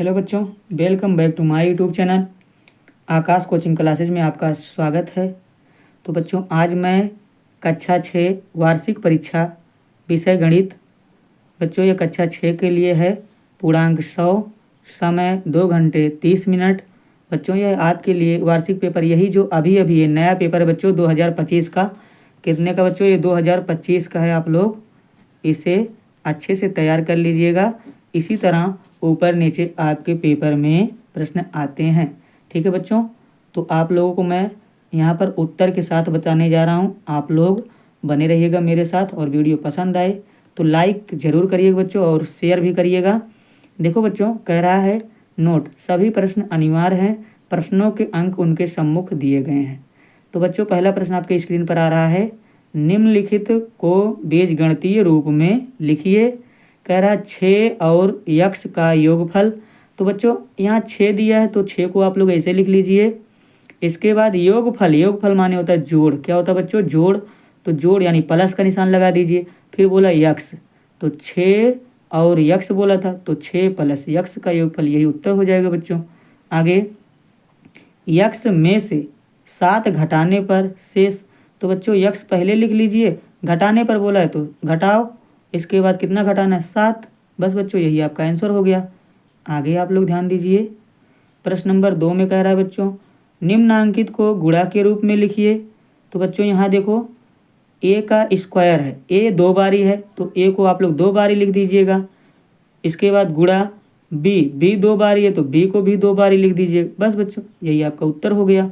Hello बच्चों, welcome back to my YouTube channel Aakash coaching classes में आपका स्वागत है। तो बच्चों, आज मैं कक्षा 6 वार्षिक परीक्षा विषय गणित बच्चों ये कक्षा 6 के लिए है। पूर्णांक 100, समय 2 घंटे 30 मिनट। बच्चों ये आपके लिए वार्षिक पेपर, यही जो अभी ये नया पेपर है बच्चों 2025 का। कितने का बच्चों? ये 2025 का है। आप लोग इसे अच्छे से तैयार कर लीजिएगा। इसी तरह ऊपर नीचे आपके पेपर में प्रश्न आते हैं। ठीक है बच्चों, तो आप लोगों को मैं यहाँ पर उत्तर के साथ बताने जा रहा हूँ। आप लोग बने रहिएगा मेरे साथ, और वीडियो पसंद आए तो लाइक ज़रूर करिएगा बच्चों, और शेयर भी करिएगा। देखो बच्चों, कह रहा है नोट, सभी प्रश्न अनिवार्य हैं, प्रश्नों के अंक उनके सम्मुख दिए गए हैं। तो बच्चों, पहला प्रश्न आपके स्क्रीन पर आ रहा है, निम्नलिखित को बीजगणितीय रूप में लिखिए। कह रहा है 6 और यक्स का योगफल। तो बच्चों यहाँ 6 दिया है तो 6 को आप लोग ऐसे लिख लीजिए। इसके बाद योगफल, योगफल माने होता है जोड़। क्या होता है बच्चों? जोड़। तो जोड़ यानी प्लस का निशान लगा दीजिए। फिर बोला यक्स, तो 6 और यक्स बोला था, तो 6 प्लस यक्स का योगफल, यही उत्तर हो जाएगा बच्चों। आगे, यक्स में से 7 घटाने पर शेष। तो बच्चों यक्स पहले लिख लीजिए, घटाने पर बोला है तो घटाओ। इसके बाद कितना घटाना है? 7। बस बच्चों यही आपका आंसर हो गया। आगे आप लोग ध्यान दीजिए, प्रश्न नंबर 2 में कह रहा है बच्चों, निम्नांकित को गुणा के रूप में लिखिए। तो बच्चों यहाँ देखो, ए का स्क्वायर है, ए 2 बारी है, तो ए को आप लोग 2 बारी लिख दीजिएगा। इसके बाद गुणा बी 2 बारी है, तो बी को भी 2 बारी लिख दीजिए। बस बच्चों यही आपका उत्तर हो गया।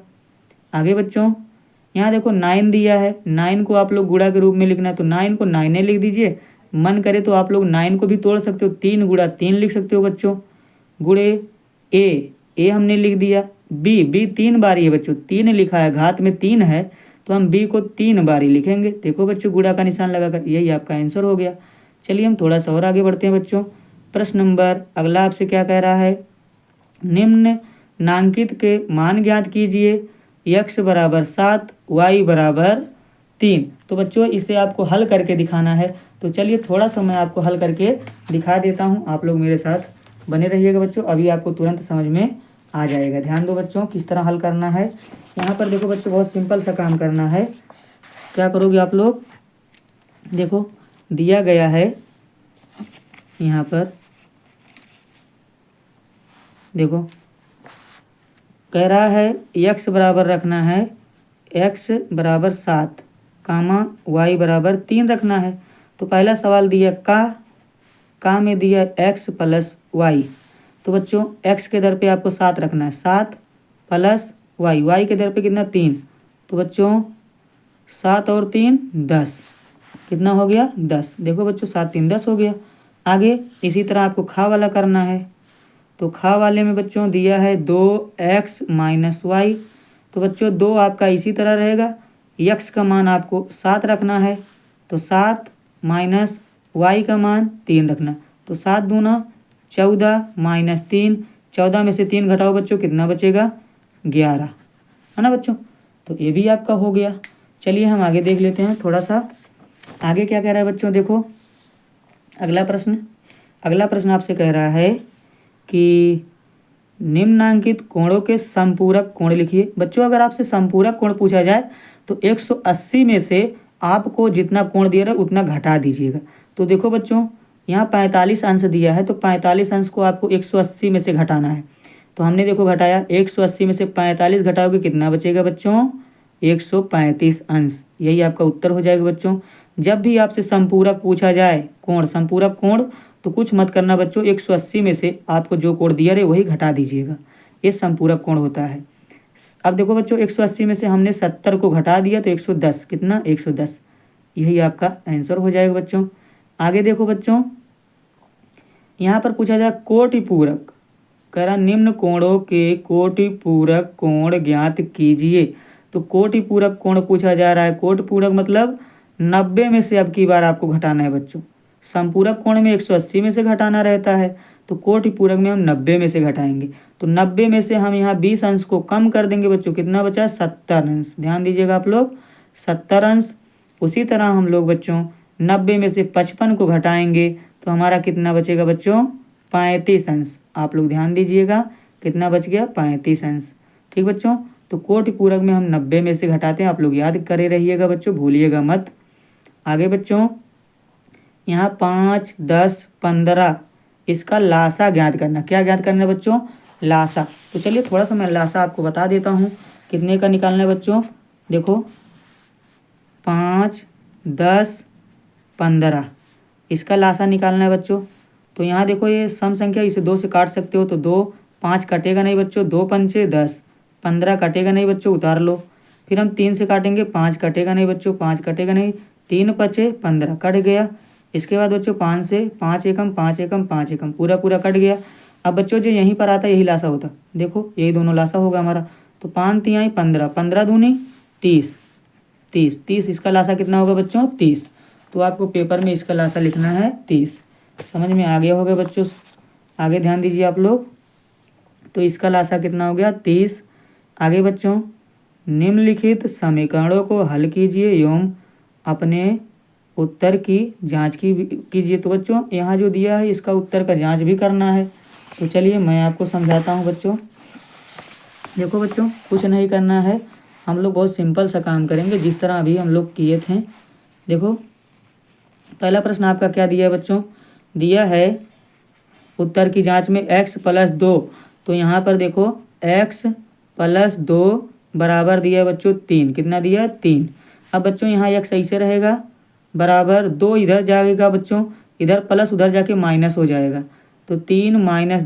आगे बच्चों, यहाँ देखो 9 दिया है, 9 को आप लोग गुणा के रूप में लिखना है, तो 9 को 9 लिख दीजिए। मन करे तो आप लोग 9 को भी तोड़ सकते हो, 3 गुणा 3 लिख सकते हो बच्चों। गुणे ए हमने लिख दिया। बी 3 बारी है बच्चों, 3 लिखा है, घात में 3 है, तो हम बी को 3 बारी लिखेंगे। देखो बच्चों, गुणा का निशान लगाकर, यही आपका आंसर हो गया। चलिए हम थोड़ा सा और आगे बढ़ते हैं बच्चों। प्रश्न नंबर अगला आपसे क्या कह रहा है, निम्न नांकित के मान ज्ञात कीजिए। यक्स बराबर 7, वाई बराबर 3। तो बच्चों इसे आपको हल करके दिखाना है। तो चलिए थोड़ा सा मैं आपको हल करके दिखा देता हूँ, आप लोग मेरे साथ बने रहिएगा बच्चों, अभी आपको तुरंत समझ में आ जाएगा। ध्यान दो बच्चों, किस तरह हल करना है। यहाँ पर देखो बच्चों, बहुत सिंपल सा काम करना है। क्या करोगे आप लोग? देखो दिया गया है यहाँ पर, देखो कह रहा है यक्स बराबर रखना है, एक्स बराबर 7 कामा वाई बराबर 3 रखना है। तो पहला सवाल दिया का में दिया एक्स प्लस वाई। तो बच्चों एक्स के दर पे आपको 7 रखना है, 7 प्लस वाई के दर पे कितना? 3। तो बच्चों 7 और 3 10, कितना हो गया? 10। देखो बच्चों 7 3 10 हो गया। आगे इसी तरह आपको खा वाला करना है। तो खा वाले में बच्चों दिया है 2x माइनस वाई। तो बच्चों 2 आपका इसी तरह रहेगा, यक्स का मान आपको 7 रखना है, तो 7 माइनस वाई का मान 3 रखना। तो 7 दूना 14 माइनस 3, 14 में से 3 घटाओ बच्चों, कितना बचेगा? 11, है ना बच्चों। तो ये भी आपका हो गया। चलिए हम आगे देख लेते हैं थोड़ा सा, आगे क्या कह रहा है बच्चों। देखो अगला प्रश्न आपसे कह रहा है कि निम्नांकित कोणों के संपूरक कोण लिखिए। बच्चों अगर आपसे संपूरक कोण पूछा जाए तो 180 में से आपको जितना कोण दिया रहा है उतना घटा दीजिएगा। तो देखो बच्चों, यहाँ 45 अंश दिया है, तो 45 अंश को आपको 180 में से घटाना है। तो हमने देखो घटाया, 180 में से 45 घटाओगे, कितना बचेगा बच्चों? 135 अंश। यही आपका उत्तर हो जाएगा बच्चों। जब भी आपसे संपूरक पूछा जाए कोण, संपूरक कोण, तो कुछ मत करना बच्चों, 180 में से आपको जो कोण दिया रहे वही घटा दीजिएगा, ये संपूरक कोण होता है। अब देखो बच्चों 180 में से हमने 70 को घटा दिया, तो 110, कितना? 110। यही आपका आंसर हो जाएगा बच्चों। आगे देखो बच्चों, यहाँ पर पूछा जाए कोटि पूरक, कह रहा निम्न कोणों के कोटि पूरक कोण ज्ञात कीजिए। तो कोटि पूरक कोण पूछा जा रहा है। कोटि पूरक मतलब 90 में से अब की बार आपको घटाना है बच्चों। संपूरक कोण में 180 में से घटाना रहता है, तो कोटि पूरक में हम 90 में से घटाएंगे। तो 90 में से हम यहाँ 20 अंश को कम कर देंगे बच्चों, कितना बचा? 70 अंश। ध्यान दीजिएगा आप लोग, 70 अंश। उसी तरह हम लोग बच्चों 90 में से 55 को घटाएंगे, तो हमारा कितना बचेगा बच्चों? 35 अंश। आप लोग ध्यान दीजिएगा कितना बच गया 35 अंश। ठीक बच्चों, तो कोटि पूरक में हम 90 में से घटाते हैं, आप लोग याद करे रहिएगा बच्चों, भूलिएगा मत। आगे बच्चों यहाँ 5, 10, 15 इसका लासा ज्ञात करना। क्या ज्ञात करना है बच्चों? लासा। तो चलिए थोड़ा सा मैं लासा आपको बता देता हूँ कितने का निकालना है बच्चों। देखो 5, 10, 15 इसका लासा निकालना है बच्चों। तो यहाँ देखो ये सम संख्या, इसे 2 से काट सकते हो तो 2, 5 कटेगा नहीं बच्चों, 2 पंचे 10, 15 कटेगा नहीं बच्चों, उतार लो। फिर हम 3 से काटेंगे, 5 कटेगा नहीं बच्चों, 5 कटेगा नहीं, 3 पचे 15 कट गया। इसके बाद बच्चों 5 से 5 एकम 5 एकम 5 एकम पूरा पूरा कट गया। अब बच्चों जो यहीं पर आता यही लासा होता, देखो यही दोनों लासा होगा हमारा। तो 5 तिहाई 15, 15 दूनी 30, 30, 30 इसका लासा कितना होगा बच्चों? 30। तो आपको पेपर में इसका लासा लिखना है 30। समझ में आ गया होगा बच्चों? आगे ध्यान दीजिए आप लोग। तो इसका लासा कितना हो गया? 30। आगे बच्चों निम्नलिखित समीकरणों को हल कीजिए एवं अपने उत्तर की जांच कीजिए। तो बच्चों यहाँ जो दिया है इसका उत्तर का जांच भी करना है। तो चलिए मैं आपको समझाता हूँ बच्चों। देखो बच्चों कुछ नहीं करना है, हम लोग बहुत सिंपल सा काम करेंगे जिस तरह अभी हम लोग किए थे। देखो पहला प्रश्न आपका क्या दिया है बच्चों? दिया है उत्तर की जांच में x + 2। तो यहाँ पर देखो x + 2 बराबर दिया है बच्चों 3। कितना दिया है? 3। अब बच्चों यहाँ x ऐसे रहेगा बराबर 2 इधर जाएगा बच्चों, इधर प्लस उधर जाके माइनस हो जाएगा। तो 3 -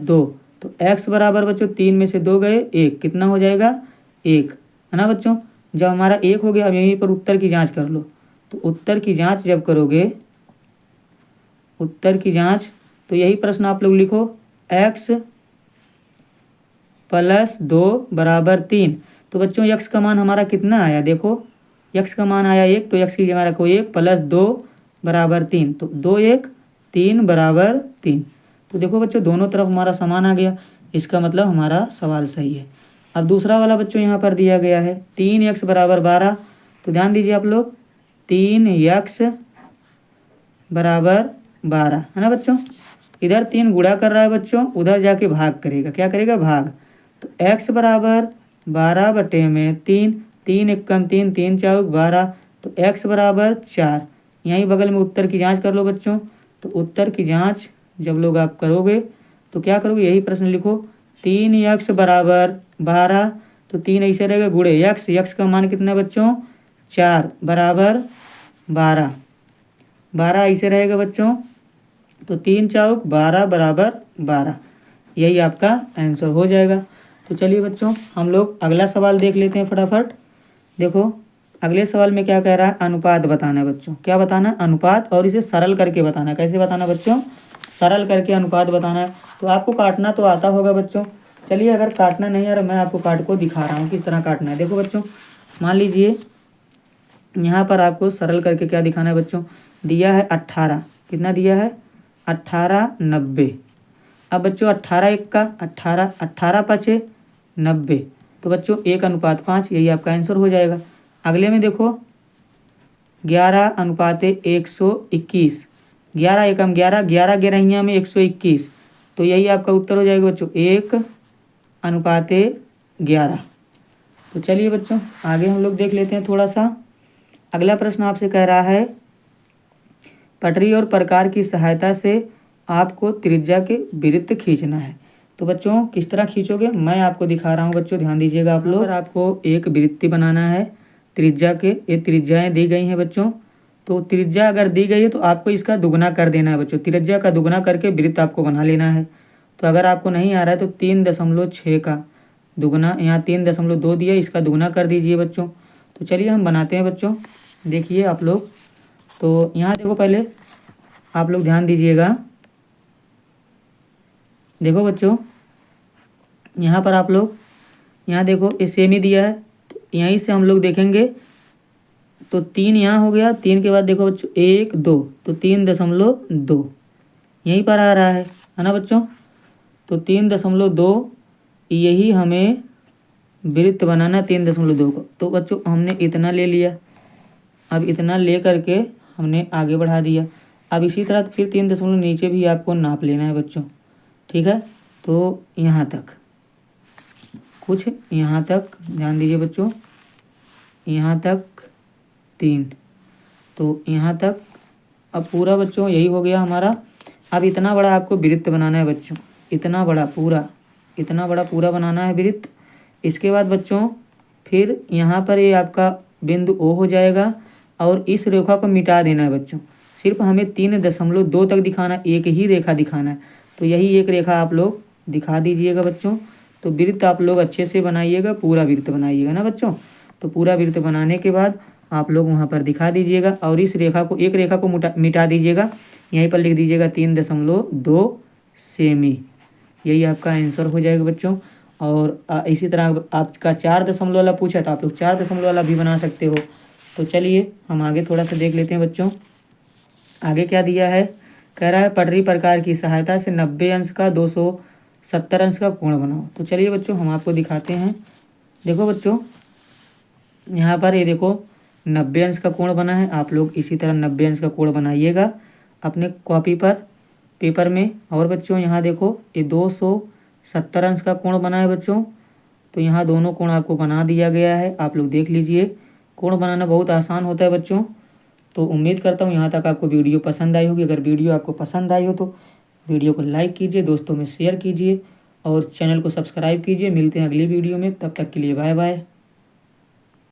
2, तो x बराबर बच्चों 3 में से 2 गए 1, कितना हो जाएगा? 1, है ना बच्चों। जब हमारा 1 हो गया, अब यहीं पर उत्तर की जांच कर लो। तो उत्तर की जांच जब करोगे, उत्तर की जांच, तो यही प्रश्न आप लोग लिखो x + 2 बराबर 3। तो बच्चों x का मान हमारा कितना आया? देखो x का मान आया 1, तो x की जगह रखो 1 + 2 बराबर 3। तो 2, 1, 3 बराबर 3। तो देखो बच्चों दोनों तरफ हमारा समान आ गया, इसका मतलब हमारा सवाल सही है। अब दूसरा वाला बच्चों यहाँ पर दिया गया है 3x बराबर 12। तो ध्यान दीजिए आप लोग, 3x बराबर 12, है ना बच्चों। इधर 3 गुणा कर रहा है बच्चों, उधर जाके भाग करेगा। क्या करेगा? भाग। तो x बराबर 12/3, 3 एकम 3, 3 चौक 12, तो x बराबर 4। यहीं बगल में उत्तर की जांच कर लो बच्चों। तो उत्तर की जांच जब लोग आप करोगे तो क्या करोगे? यही प्रश्न लिखो 3x बराबर 12। तो 3 ऐसे रहेगा गुणे x का मान कितना है बच्चों? 4 बराबर 12, 12 ऐसे रहेगा बच्चों। तो 3 चौक 12 बराबर 12, यही आपका आंसर हो जाएगा। तो चलिए बच्चों हम लोग अगला सवाल देख लेते हैं फटाफट। देखो अगले सवाल में क्या कह रहा है? अनुपात बताना है बच्चों। क्या बताना है? अनुपात, और इसे सरल करके बताना है। कैसे बताना बच्चों? सरल करके अनुपात बताना है। तो आपको काटना तो आता होगा बच्चों। चलिए अगर काटना नहीं आ रहा, मैं आपको काट को दिखा रहा हूँ किस तरह काटना है। देखो बच्चों मान लीजिए यहाँ पर आपको सरल करके क्या दिखाना है बच्चों? दिया है 18। कितना दिया है? 18, 90। अब बच्चों 18 1 का 18, 18 5 90। तो बच्चों 1:5, यही आपका आंसर हो जाएगा। अगले में देखो 11:121, 11 एकम 11, 11 ग्यारहिया में 121। तो यही आपका उत्तर हो जाएगा बच्चों 1:11। तो चलिए बच्चों आगे हम लोग देख लेते हैं थोड़ा सा। अगला प्रश्न आपसे कह रहा है पटरी और प्रकार की सहायता से आपको त्रिज्या के वृत्त खींचना है। तो बच्चों किस तरह खींचोगे मैं आपको दिखा रहा हूँ बच्चों, ध्यान दीजिएगा आप लोग। आपको एक वृत्ति बनाना है त्रिज्या के, ये त्रिज्याएं दी गई हैं बच्चों। तो त्रिज्या अगर दी गई है तो आपको इसका दुगना कर देना है बच्चों, त्रिज्या का दुगना करके वृत्त आपको बना लेना है। तो अगर आपको नहीं आ रहा है तो 3.6 का दुगना, यहाँ 3.2 दिया, इसका दुगना कर दीजिए बच्चों। तो चलिए हम बनाते हैं बच्चों, देखिए आप लोग। तो यहाँ देखो पहले आप लोग ध्यान दीजिएगा। देखो बच्चों यहाँ पर आप लोग यहाँ देखो ये सेमी दिया है, तो यहीं से हम लोग देखेंगे तो 3 यहाँ हो गया, 3 के बाद देखो बच्चों 1 2, तो 3.2 यहीं पर आ रहा है ना बच्चों। तो 3.2 यही हमें वृत्त बनाना 3.2 को। तो बच्चों हमने इतना ले लिया, अब इतना ले करके हमने आगे बढ़ा दिया। अब इसी तरह फिर 3 दशमलव नीचे भी आपको नाप लेना है बच्चों, ठीक है। तो यहाँ तक, कुछ यहाँ तक, ध्यान दीजिए बच्चों, यहाँ तक 3, तो यहाँ तक। अब पूरा बच्चों यही हो गया हमारा। अब इतना बड़ा आपको वृत्त बनाना है बच्चों, इतना बड़ा पूरा बनाना है वृत्त। इसके बाद बच्चों फिर यहाँ पर ये आपका बिंदु O हो जाएगा और इस रेखा को मिटा देना है बच्चों। सिर्फ हमें 3.2 तक दिखाना, एक ही रेखा दिखाना है। तो यही एक रेखा आप लोग दिखा दीजिएगा बच्चों। तो वृत्त आप लोग अच्छे से बनाइएगा, पूरा वृत्त बनाइएगा ना बच्चों। तो पूरा वृत्त बनाने के बाद आप लोग वहाँ पर दिखा दीजिएगा और इस रेखा को, एक रेखा को मिटा दीजिएगा। यहीं पर लिख दीजिएगा 3.2 सेमी। यही आपका आंसर हो जाएगा बच्चों। और इसी तरह आपका 4 दशमलव वाला पूछा तो आप लोग 4 दशमलव वाला भी बना सकते हो। तो चलिए हम आगे थोड़ा सा देख लेते हैं बच्चों। आगे क्या दिया है, कह रहा है पटरी प्रकार की सहायता से 90 अंश का 270 अंश का कोण बनाओ। तो चलिए बच्चों हम आपको दिखाते हैं। देखो बच्चों यहाँ पर ये देखो 90 अंश का कोण बना है। आप लोग इसी तरह 90 अंश का कोण बनाइएगा अपने कॉपी पर, पेपर में। और बच्चों यहाँ देखो ये 270 अंश का कोण बना है बच्चों। तो यहाँ दोनों कोण आपको बना दिया गया है, आप लोग देख लीजिए। कोण बनाना बहुत आसान होता है बच्चों। तो उम्मीद करता हूँ यहाँ तक आपको वीडियो पसंद आई होगी। अगर वीडियो आपको पसंद आई हो तो वीडियो को लाइक कीजिए, दोस्तों में शेयर कीजिए और चैनल को सब्सक्राइब कीजिए। मिलते हैं अगली वीडियो में, तब तक के लिए बाय बाय।